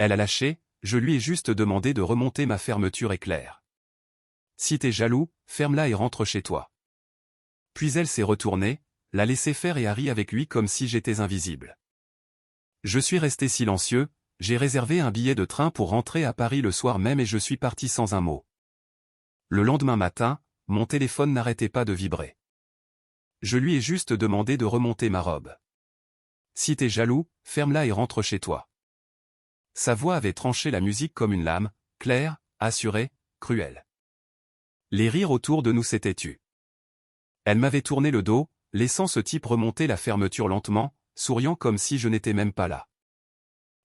Elle a lâché, je lui ai juste demandé de remonter ma fermeture éclair. Si t'es jaloux, ferme-la et rentre chez toi. Puis elle s'est retournée, l'a laissé faire et a ri avec lui comme si j'étais invisible. Je suis resté silencieux, j'ai réservé un billet de train pour rentrer à Paris le soir même et je suis parti sans un mot. Le lendemain matin, mon téléphone n'arrêtait pas de vibrer. Je lui ai juste demandé de remonter ma robe. Si t'es jaloux, ferme-la et rentre chez toi. Sa voix avait tranché la musique comme une lame, claire, assurée, cruelle. Les rires autour de nous s'étaient tus. Elle m'avait tourné le dos, laissant ce type remonter la fermeture lentement, souriant comme si je n'étais même pas là.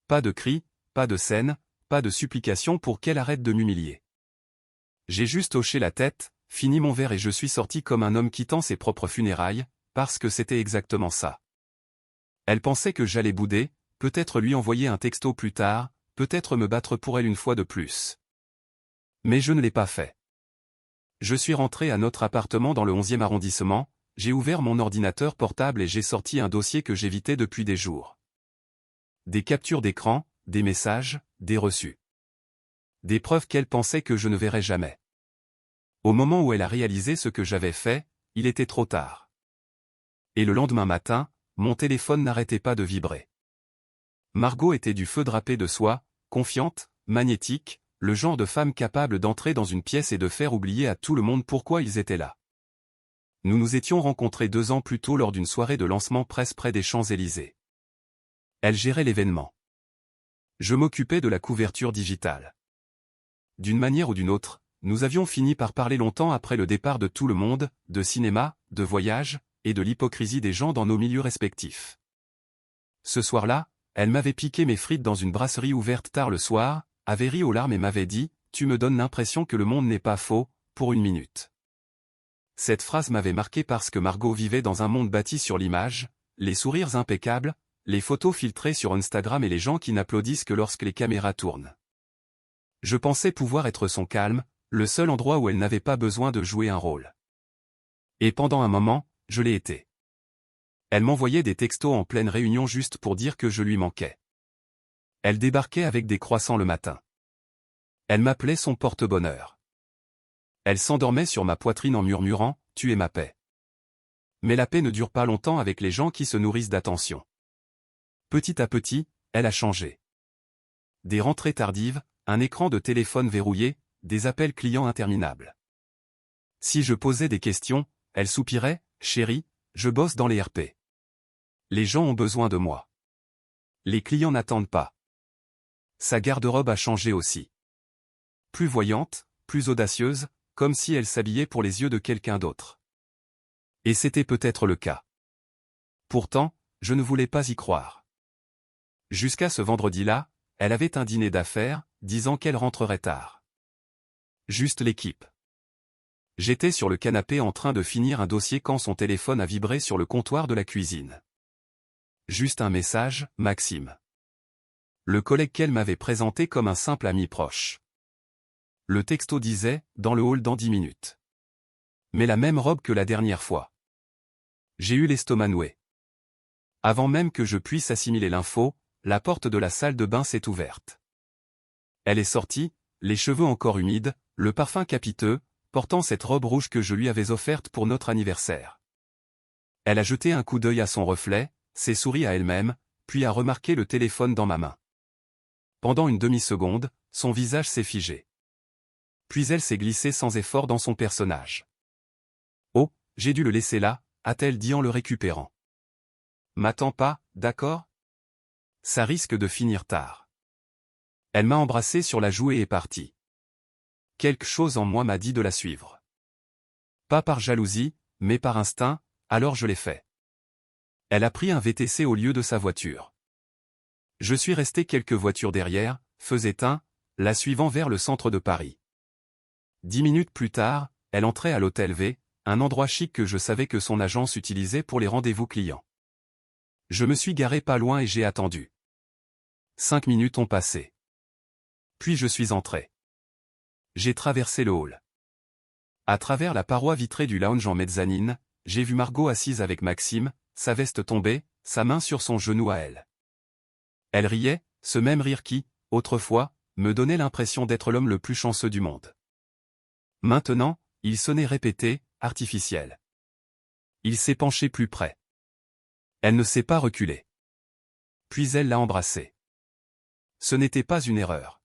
Pas de cris, pas de scène, pas de supplication pour qu'elle arrête de m'humilier. J'ai juste hoché la tête, fini mon verre et je suis sorti comme un homme quittant ses propres funérailles, parce que c'était exactement ça. Elle pensait que j'allais bouder, peut-être lui envoyer un texto plus tard, peut-être me battre pour elle une fois de plus. Mais je ne l'ai pas fait. Je suis rentré à notre appartement dans le 11e arrondissement, j'ai ouvert mon ordinateur portable et j'ai sorti un dossier que j'évitais depuis des jours. Des captures d'écran, des messages, des reçus. Des preuves qu'elle pensait que je ne verrais jamais. Au moment où elle a réalisé ce que j'avais fait, il était trop tard. Et le lendemain matin, mon téléphone n'arrêtait pas de vibrer. Margot était du feu drapée de soie, confiante, magnétique, le genre de femme capable d'entrer dans une pièce et de faire oublier à tout le monde pourquoi ils étaient là. Nous nous étions rencontrés 2 ans plus tôt lors d'une soirée de lancement presse près des Champs-Élysées. Elle gérait l'événement. Je m'occupais de la couverture digitale. D'une manière ou d'une autre, nous avions fini par parler longtemps après le départ de tout le monde, de cinéma, de voyage, et de l'hypocrisie des gens dans nos milieux respectifs. Ce soir-là, elle m'avait piqué mes frites dans une brasserie ouverte tard le soir, avait ri aux larmes et m'avait dit « Tu me donnes l'impression que le monde n'est pas faux, pour une minute ». Cette phrase m'avait marqué parce que Margot vivait dans un monde bâti sur l'image, les sourires impeccables, les photos filtrées sur Instagram et les gens qui n'applaudissent que lorsque les caméras tournent. Je pensais pouvoir être son calme, le seul endroit où elle n'avait pas besoin de jouer un rôle. Et pendant un moment, je l'ai été. Elle m'envoyait des textos en pleine réunion juste pour dire que je lui manquais. Elle débarquait avec des croissants le matin. Elle m'appelait son porte-bonheur. Elle s'endormait sur ma poitrine en murmurant « Tu es ma paix ». Mais la paix ne dure pas longtemps avec les gens qui se nourrissent d'attention. Petit à petit, elle a changé. Des rentrées tardives, un écran de téléphone verrouillé, des appels clients interminables. Si je posais des questions, elle soupirait « Chérie, je bosse dans les RP. Les gens ont besoin de moi. Les clients n'attendent pas. » Sa garde-robe a changé aussi. Plus voyante, plus audacieuse, comme si elle s'habillait pour les yeux de quelqu'un d'autre. Et c'était peut-être le cas. Pourtant, je ne voulais pas y croire. Jusqu'à ce vendredi-là, elle avait un dîner d'affaires, disant qu'elle rentrerait tard. Juste l'équipe. J'étais sur le canapé en train de finir un dossier quand son téléphone a vibré sur le comptoir de la cuisine. Juste un message, Maxime. Le collègue qu'elle m'avait présenté comme un simple ami proche. Le texto disait, dans le hall dans 10 minutes. Mais la même robe que la dernière fois. J'ai eu l'estomac noué. Avant même que je puisse assimiler l'info, la porte de la salle de bain s'est ouverte. Elle est sortie, les cheveux encore humides, le parfum capiteux, portant cette robe rouge que je lui avais offerte pour notre anniversaire. Elle a jeté un coup d'œil à son reflet, s'est sourie à elle-même, puis a remarqué le téléphone dans ma main. Pendant une demi-seconde, son visage s'est figé. Puis elle s'est glissée sans effort dans son personnage. « Oh, j'ai dû le laisser là », a-t-elle dit en le récupérant. « M'attends pas, d'accord ? Ça risque de finir tard. » Elle m'a embrassé sur la joue et est partie. Quelque chose en moi m'a dit de la suivre. Pas par jalousie, mais par instinct, alors je l'ai fait. Elle a pris un VTC au lieu de sa voiture. Je suis resté quelques voitures derrière, faisait la suivant vers le centre de Paris. 10 minutes plus tard, elle entrait à l'hôtel V, un endroit chic que je savais que son agence utilisait pour les rendez-vous clients. Je me suis garé pas loin et j'ai attendu. 5 minutes ont passé. Puis je suis entré. J'ai traversé le hall. À travers la paroi vitrée du lounge en mezzanine, j'ai vu Margot assise avec Maxime, sa veste tombée, sa main sur son genou à elle. Elle riait, ce même rire qui, autrefois, me donnait l'impression d'être l'homme le plus chanceux du monde. Maintenant, il sonnait répété, artificiel. Il s'est penché plus près. Elle ne s'est pas reculée. Puis elle l'a embrassé. Ce n'était pas une erreur.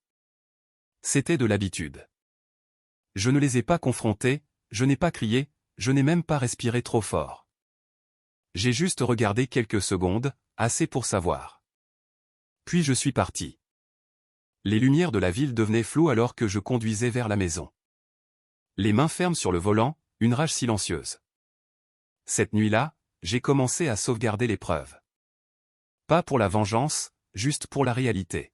C'était de l'habitude. Je ne les ai pas confrontés, je n'ai pas crié, je n'ai même pas respiré trop fort. J'ai juste regardé quelques secondes, assez pour savoir. Puis je suis parti. Les lumières de la ville devenaient floues alors que je conduisais vers la maison. Les mains fermes sur le volant, une rage silencieuse. Cette nuit-là, j'ai commencé à sauvegarder les preuves. Pas pour la vengeance, juste pour la réalité.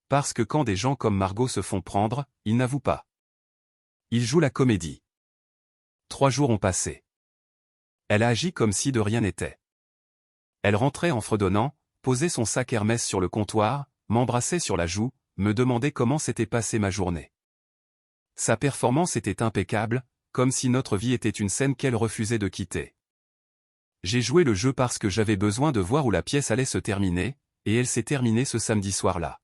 Parce que quand des gens comme Margot se font prendre, ils n'avouent pas. Ils jouent la comédie. 3 jours ont passé. Elle a agi comme si de rien n'était. Elle rentrait en fredonnant, posait son sac Hermès sur le comptoir, m'embrassait sur la joue, me demandait comment s'était passée ma journée. Sa performance était impeccable, comme si notre vie était une scène qu'elle refusait de quitter. J'ai joué le jeu parce que j'avais besoin de voir où la pièce allait se terminer, et elle s'est terminée ce samedi soir-là.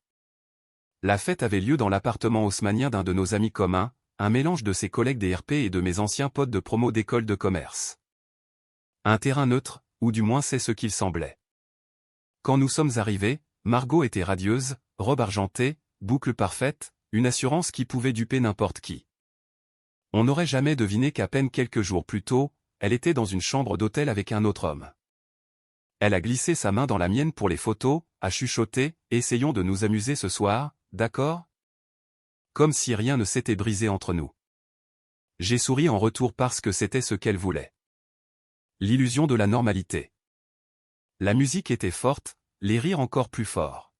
La fête avait lieu dans l'appartement haussmannien d'un de nos amis communs, un mélange de ses collègues des RP et de mes anciens potes de promo d'école de commerce. Un terrain neutre, ou du moins c'est ce qu'il semblait. Quand nous sommes arrivés, Margot était radieuse, robe argentée, boucle parfaite, une assurance qui pouvait duper n'importe qui. On n'aurait jamais deviné qu'à peine quelques jours plus tôt, elle était dans une chambre d'hôtel avec un autre homme. Elle a glissé sa main dans la mienne pour les photos, a chuchoté, « Essayons de nous amuser ce soir, d'accord ?» Comme si rien ne s'était brisé entre nous. J'ai souri en retour parce que c'était ce qu'elle voulait. L'illusion de la normalité. La musique était forte, les rires encore plus forts.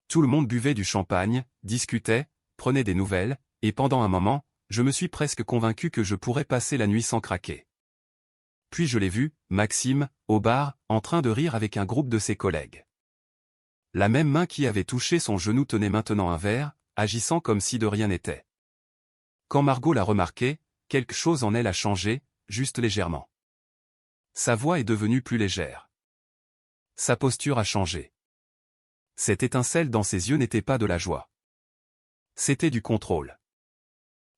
Tout le monde buvait du champagne, discutait, prenait des nouvelles, et pendant un moment, je me suis presque convaincu que je pourrais passer la nuit sans craquer. Puis je l'ai vu, Maxime, au bar, en train de rire avec un groupe de ses collègues. La même main qui avait touché son genou tenait maintenant un verre, agissant comme si de rien n'était. Quand Margot l'a remarqué, quelque chose en elle a changé, juste légèrement. Sa voix est devenue plus légère. Sa posture a changé. Cette étincelle dans ses yeux n'était pas de la joie. C'était du contrôle.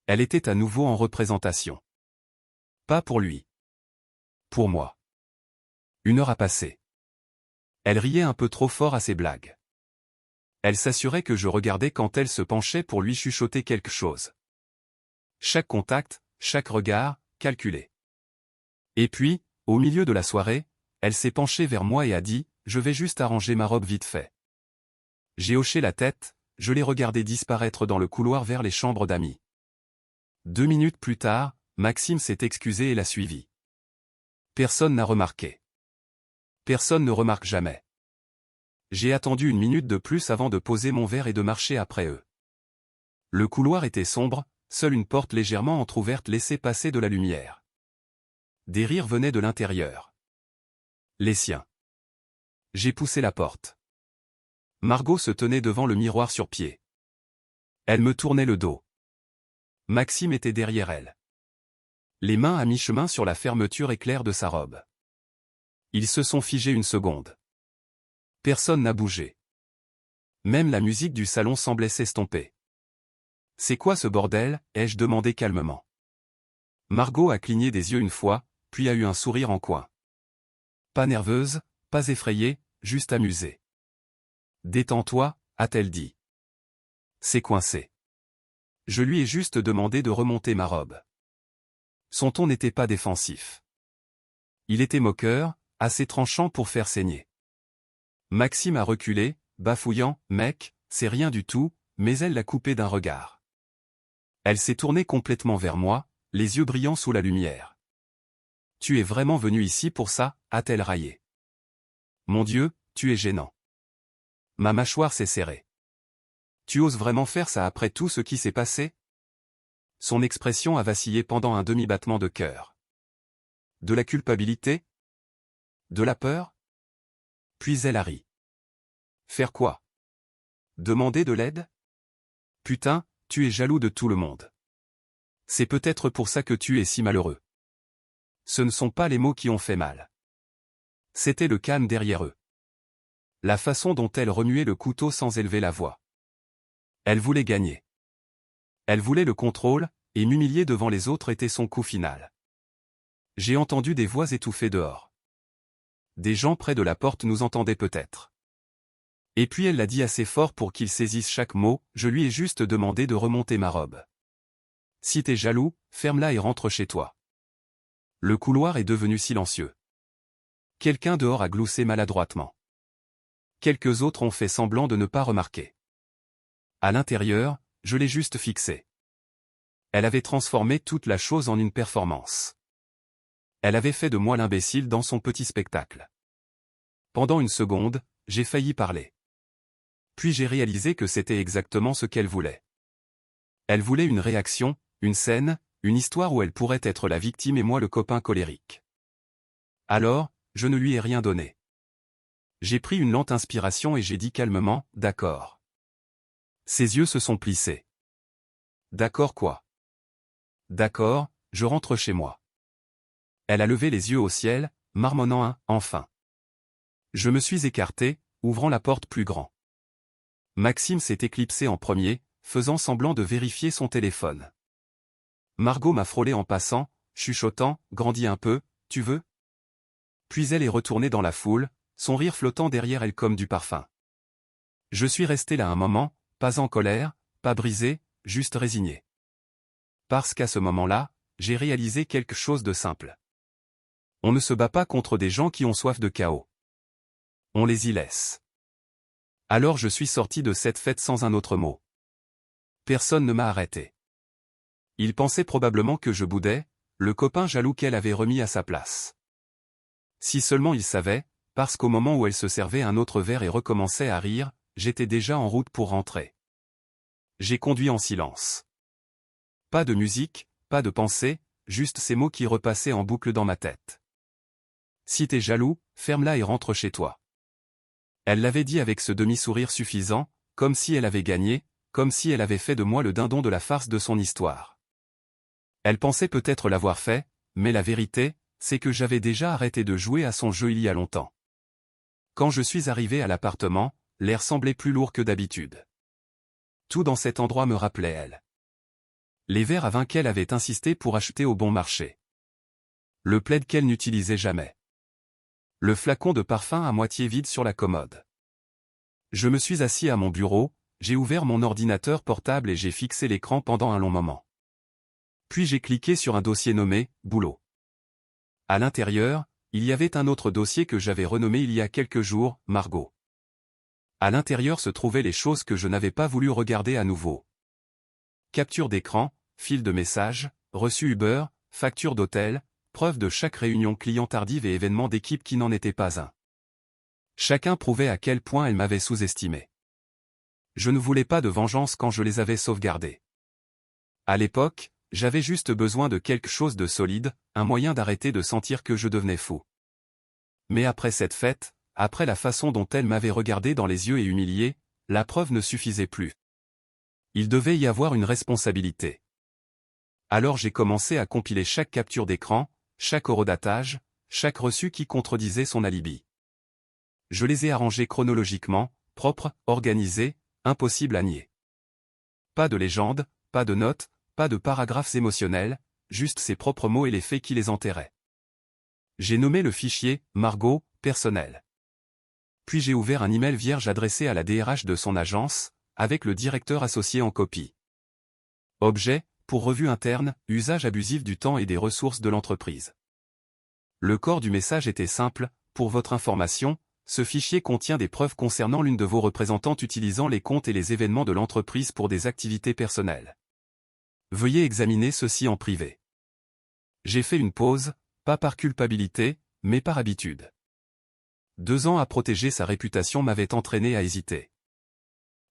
Elle était à nouveau en représentation. Pas pour lui. Pour moi. 1 heure a passé. Elle riait un peu trop fort à ses blagues. Elle s'assurait que je regardais quand elle se penchait pour lui chuchoter quelque chose. Chaque contact, chaque regard, calculé. Et puis, au milieu de la soirée, elle s'est penchée vers moi et a dit, « Je vais juste arranger ma robe vite fait. » J'ai hoché la tête, je l'ai regardé disparaître dans le couloir vers les chambres d'amis. 2 minutes plus tard, Maxime s'est excusé et l'a suivi. Personne n'a remarqué. Personne ne remarque jamais. J'ai attendu 1 minute de plus avant de poser mon verre et de marcher après eux. Le couloir était sombre, seule une porte légèrement entr'ouverte laissait passer de la lumière. Des rires venaient de l'intérieur. Les siens. J'ai poussé la porte. Margot se tenait devant le miroir sur pied. Elle me tournait le dos. Maxime était derrière elle. Les mains à mi-chemin sur la fermeture éclair de sa robe. Ils se sont figés 1 seconde. Personne n'a bougé. Même la musique du salon semblait s'estomper. « C'est quoi ce bordel ?» ai-je demandé calmement. Margot a cligné des yeux 1 fois, puis a eu un sourire en coin. Pas nerveuse, pas effrayée, juste amusée. « Détends-toi » a-t-elle dit. C'est coincé. Je lui ai juste demandé de remonter ma robe. Son ton n'était pas défensif. Il était moqueur, assez tranchant pour faire saigner. Maxime a reculé, bafouillant, « Mec, c'est rien du tout », mais elle l'a coupé d'un regard. Elle s'est tournée complètement vers moi, les yeux brillants sous la lumière. « Tu es vraiment venu ici pour ça ?» a-t-elle raillé. « Mon Dieu, tu es gênant. » Ma mâchoire s'est serrée. « Tu oses vraiment faire ça après tout ce qui s'est passé ?» Son expression a vacillé pendant un demi-battement de cœur. De la culpabilité? De la peur? Puis elle a ri. Faire quoi? Demander de l'aide? Putain, tu es jaloux de tout le monde. C'est peut-être pour ça que tu es si malheureux. Ce ne sont pas les mots qui ont fait mal. C'était le calme derrière eux. La façon dont elle remuait le couteau sans élever la voix. Elle voulait gagner. Elle voulait le contrôle, et m'humilier devant les autres était son coup final. J'ai entendu des voix étouffées dehors. Des gens près de la porte nous entendaient peut-être. Et puis elle l'a dit assez fort pour qu'ils saisissent chaque mot, je lui ai juste demandé de remonter ma robe. Si t'es jaloux, ferme-la et rentre chez toi. Le couloir est devenu silencieux. Quelqu'un dehors a gloussé maladroitement. Quelques autres ont fait semblant de ne pas remarquer. À l'intérieur, je l'ai juste fixée. Elle avait transformé toute la chose en une performance. Elle avait fait de moi l'imbécile dans son petit spectacle. Pendant une seconde, j'ai failli parler. Puis j'ai réalisé que c'était exactement ce qu'elle voulait. Elle voulait une réaction, une scène, une histoire où elle pourrait être la victime et moi le copain colérique. Alors, je ne lui ai rien donné. J'ai pris une lente inspiration et j'ai dit calmement, « D'accord. » Ses yeux se sont plissés. « D'accord quoi ? » ?»« D'accord, je rentre chez moi. » Elle a levé les yeux au ciel, marmonnant un « enfin ». Je me suis écarté, ouvrant la porte plus grand. Maxime s'est éclipsé en premier, faisant semblant de vérifier son téléphone. Margot m'a frôlé en passant, chuchotant, grandis un peu, tu veux ? Puis elle est retournée dans la foule, son rire flottant derrière elle comme du parfum. Je suis resté là un moment, pas en colère, pas brisé, juste résigné. Parce qu'à ce moment-là, j'ai réalisé quelque chose de simple. On ne se bat pas contre des gens qui ont soif de chaos. On les y laisse. Alors je suis sorti de cette fête sans un autre mot. Personne ne m'a arrêté. Il pensait probablement que je boudais, le copain jaloux qu'elle avait remis à sa place. Si seulement il savait, parce qu'au moment où elle se servait un autre verre et recommençait à rire, j'étais déjà en route pour rentrer. J'ai conduit en silence. Pas de musique, pas de pensée, juste ces mots qui repassaient en boucle dans ma tête. Si t'es jaloux, ferme-la et rentre chez toi. Elle l'avait dit avec ce demi-sourire suffisant, comme si elle avait gagné, comme si elle avait fait de moi le dindon de la farce de son histoire. Elle pensait peut-être l'avoir fait, mais la vérité, c'est que j'avais déjà arrêté de jouer à son jeu il y a longtemps. Quand je suis arrivé à l'appartement, l'air semblait plus lourd que d'habitude. Tout dans cet endroit me rappelait elle. Les verres à vin qu'elle avait insisté pour acheter au bon marché. Le plaid qu'elle n'utilisait jamais. Le flacon de parfum à moitié vide sur la commode. Je me suis assis à mon bureau, j'ai ouvert mon ordinateur portable et j'ai fixé l'écran pendant un long moment. Puis j'ai cliqué sur un dossier nommé « Boulot ». À l'intérieur, il y avait un autre dossier que j'avais renommé il y a quelques jours « Margot ». À l'intérieur se trouvaient les choses que je n'avais pas voulu regarder à nouveau. Capture d'écran, fil de messages, reçu Uber, facture d'hôtel, preuve de chaque réunion client tardive et événement d'équipe qui n'en était pas un. Chacun prouvait à quel point elle m'avait sous-estimé. Je ne voulais pas de vengeance quand je les avais sauvegardés. À l'époque, j'avais juste besoin de quelque chose de solide, un moyen d'arrêter de sentir que je devenais fou. Mais après cette fête, après la façon dont elle m'avait regardé dans les yeux et humilié, la preuve ne suffisait plus. Il devait y avoir une responsabilité. Alors j'ai commencé à compiler chaque capture d'écran, chaque horodatage, chaque reçu qui contredisait son alibi. Je les ai arrangés chronologiquement, propres, organisés, impossibles à nier. Pas de légende, pas de notes, pas de paragraphes émotionnels, juste ses propres mots et les faits qui les enterraient. J'ai nommé le fichier « Margot » personnel. Puis j'ai ouvert un email vierge adressé à la DRH de son agence, avec le directeur associé en copie. Objet, pour revue interne, usage abusif du temps et des ressources de l'entreprise. Le corps du message était simple, pour votre information, ce fichier contient des preuves concernant l'une de vos représentantes utilisant les comptes et les événements de l'entreprise pour des activités personnelles. Veuillez examiner ceci en privé. J'ai fait une pause, pas par culpabilité, mais par habitude. 2 ans à protéger sa réputation m'avaient entraîné à hésiter.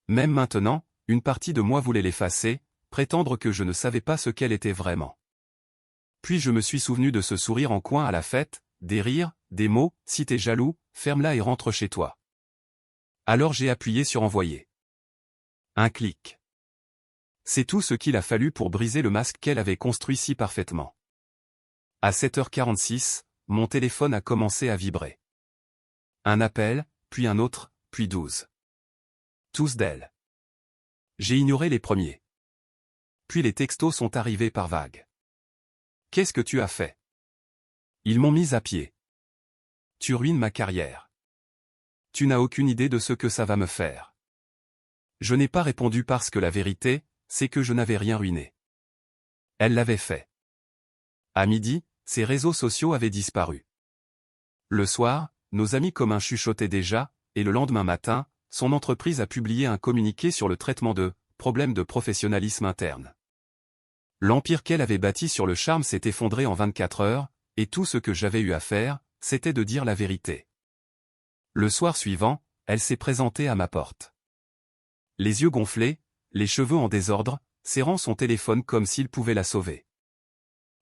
Même maintenant, une partie de moi voulait l'effacer, prétendre que je ne savais pas ce qu'elle était vraiment. Puis je me suis souvenu de ce sourire en coin à la fête, des rires, des mots, si t'es jaloux, ferme-la et rentre chez toi. Alors j'ai appuyé sur envoyer. Un clic. C'est tout ce qu'il a fallu pour briser le masque qu'elle avait construit si parfaitement. À 7h46, mon téléphone a commencé à vibrer. Un appel, puis un autre, puis 12. Tous d'elle. J'ai ignoré les premiers. Puis les textos sont arrivés par vagues. Qu'est-ce que tu as fait? Ils m'ont mis à pied. Tu ruines ma carrière. Tu n'as aucune idée de ce que ça va me faire. Je n'ai pas répondu parce que la vérité, c'est que je n'avais rien ruiné. Elle l'avait fait. À midi, ses réseaux sociaux avaient disparu. Le soir, nos amis communs chuchotaient déjà, et le lendemain matin, son entreprise a publié un communiqué sur le traitement de problèmes de professionnalisme interne. L'empire qu'elle avait bâti sur le charme s'est effondré en 24 heures, et tout ce que j'avais eu à faire, c'était de dire la vérité. Le soir suivant, elle s'est présentée à ma porte. Les yeux gonflés, les cheveux en désordre, serrant son téléphone comme s'il pouvait la sauver.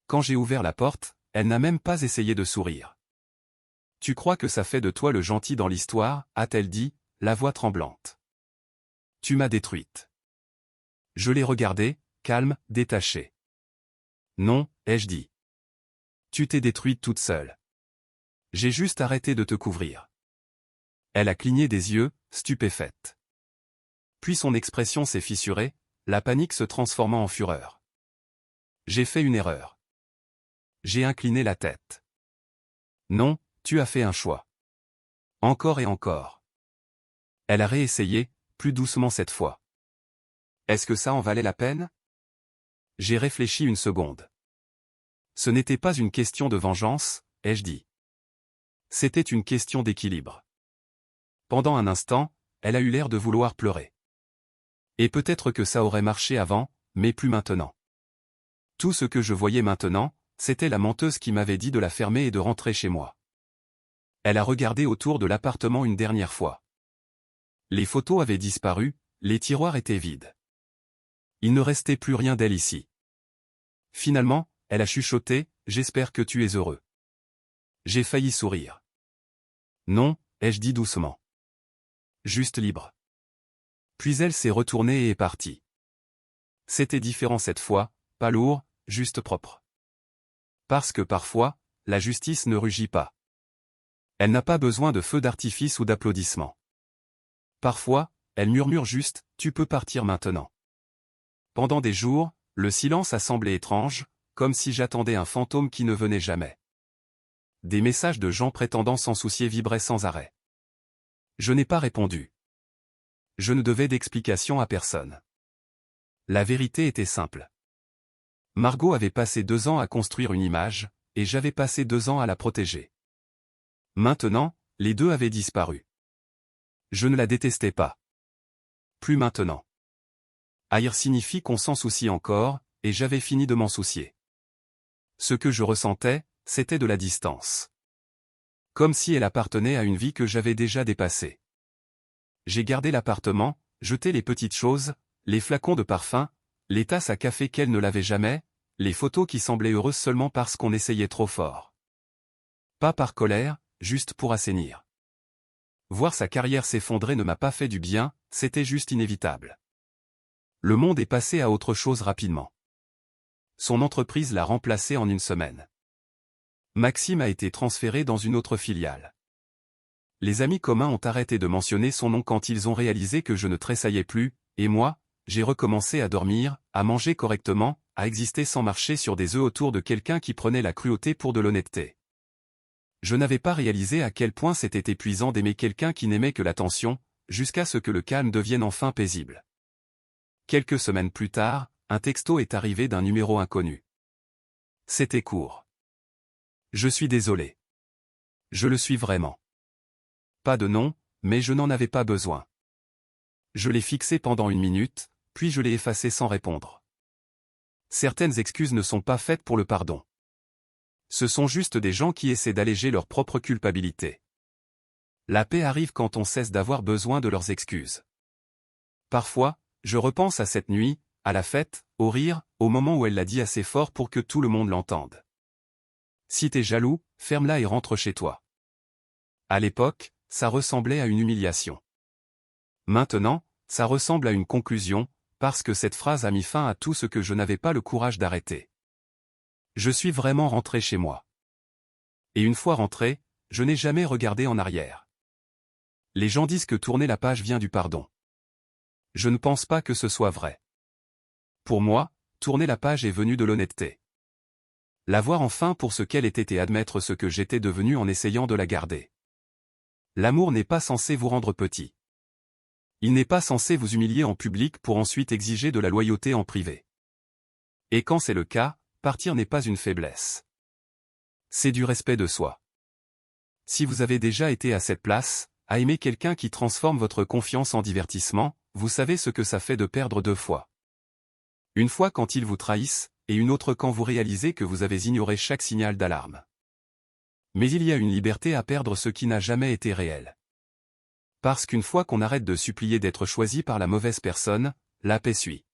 Quand j'ai ouvert la porte, elle n'a même pas essayé de sourire. « Tu crois que ça fait de toi le gentil dans l'histoire » a-t-elle dit, la voix tremblante. « Tu m'as détruite. » Je l'ai regardée, calme, détachée. « Non, ai-je dit. Tu t'es détruite toute seule. J'ai juste arrêté de te couvrir. » Elle a cligné des yeux, stupéfaite. Puis son expression s'est fissurée, la panique se transformant en fureur. J'ai fait une erreur. J'ai incliné la tête. Non, tu as fait un choix. Encore et encore. Elle a réessayé, plus doucement cette fois. Est-ce que ça en valait la peine? J'ai réfléchi une seconde. Ce n'était pas une question de vengeance, ai-je dit. C'était une question d'équilibre. Pendant un instant, elle a eu l'air de vouloir pleurer. Et peut-être que ça aurait marché avant, mais plus maintenant. Tout ce que je voyais maintenant, c'était la menteuse qui m'avait dit de la fermer et de rentrer chez moi. Elle a regardé autour de l'appartement une dernière fois. Les photos avaient disparu, les tiroirs étaient vides. Il ne restait plus rien d'elle ici. Finalement, elle a chuchoté, « J'espère que tu es heureux. » J'ai failli sourire. Non, ai-je dit doucement. Juste libre. Puis elle s'est retournée et est partie. C'était différent cette fois, pas lourd, juste propre. Parce que parfois, la justice ne rugit pas. Elle n'a pas besoin de feux d'artifice ou d'applaudissements. Parfois, elle murmure juste, « Tu peux partir maintenant. » Pendant des jours, le silence a semblé étrange, comme si j'attendais un fantôme qui ne venait jamais. Des messages de gens prétendant s'en soucier vibraient sans arrêt. Je n'ai pas répondu. Je ne devais d'explication à personne. La vérité était simple. Margot avait passé 2 ans à construire une image, et j'avais passé 2 ans à la protéger. Maintenant, les deux avaient disparu. Je ne la détestais pas. Plus maintenant. Haïr signifie qu'on s'en soucie encore, et j'avais fini de m'en soucier. Ce que je ressentais, c'était de la distance. Comme si elle appartenait à une vie que j'avais déjà dépassée. J'ai gardé l'appartement, jeté les petites choses, les flacons de parfum, les tasses à café qu'elle ne lavait jamais, les photos qui semblaient heureuses seulement parce qu'on essayait trop fort. Pas par colère, juste pour assainir. Voir sa carrière s'effondrer ne m'a pas fait du bien, c'était juste inévitable. Le monde est passé à autre chose rapidement. Son entreprise l'a remplacé en une semaine. Maxime a été transféré dans une autre filiale. Les amis communs ont arrêté de mentionner son nom quand ils ont réalisé que je ne tressaillais plus, et moi, j'ai recommencé à dormir, à manger correctement, à exister sans marcher sur des œufs autour de quelqu'un qui prenait la cruauté pour de l'honnêteté. Je n'avais pas réalisé à quel point c'était épuisant d'aimer quelqu'un qui n'aimait que l'attention, jusqu'à ce que le calme devienne enfin paisible. Quelques semaines plus tard, un texto est arrivé d'un numéro inconnu. C'était court. Je suis désolé. Je le suis vraiment. Pas de nom, mais je n'en avais pas besoin. Je l'ai fixé pendant 1 minute, puis je l'ai effacé sans répondre. Certaines excuses ne sont pas faites pour le pardon. Ce sont juste des gens qui essaient d'alléger leur propre culpabilité. La paix arrive quand on cesse d'avoir besoin de leurs excuses. Parfois, je repense à cette nuit, à la fête, au rire, au moment où elle l'a dit assez fort pour que tout le monde l'entende. Si t'es jaloux, ferme-la et rentre chez toi. À l'époque, ça ressemblait à une humiliation. Maintenant, ça ressemble à une conclusion, parce que cette phrase a mis fin à tout ce que je n'avais pas le courage d'arrêter. Je suis vraiment rentré chez moi. Et une fois rentré, je n'ai jamais regardé en arrière. Les gens disent que tourner la page vient du pardon. Je ne pense pas que ce soit vrai. Pour moi, tourner la page est venu de l'honnêteté. La voir enfin pour ce qu'elle était et admettre ce que j'étais devenu en essayant de la garder. L'amour n'est pas censé vous rendre petit. Il n'est pas censé vous humilier en public pour ensuite exiger de la loyauté en privé. Et quand c'est le cas, partir n'est pas une faiblesse. C'est du respect de soi. Si vous avez déjà été à cette place, à aimer quelqu'un qui transforme votre confiance en divertissement, vous savez ce que ça fait de perdre 2 fois. Une fois quand ils vous trahissent, et une autre quand vous réalisez que vous avez ignoré chaque signal d'alarme. Mais il y a une liberté à perdre ce qui n'a jamais été réel. Parce qu'une fois qu'on arrête de supplier d'être choisi par la mauvaise personne, la paix suit.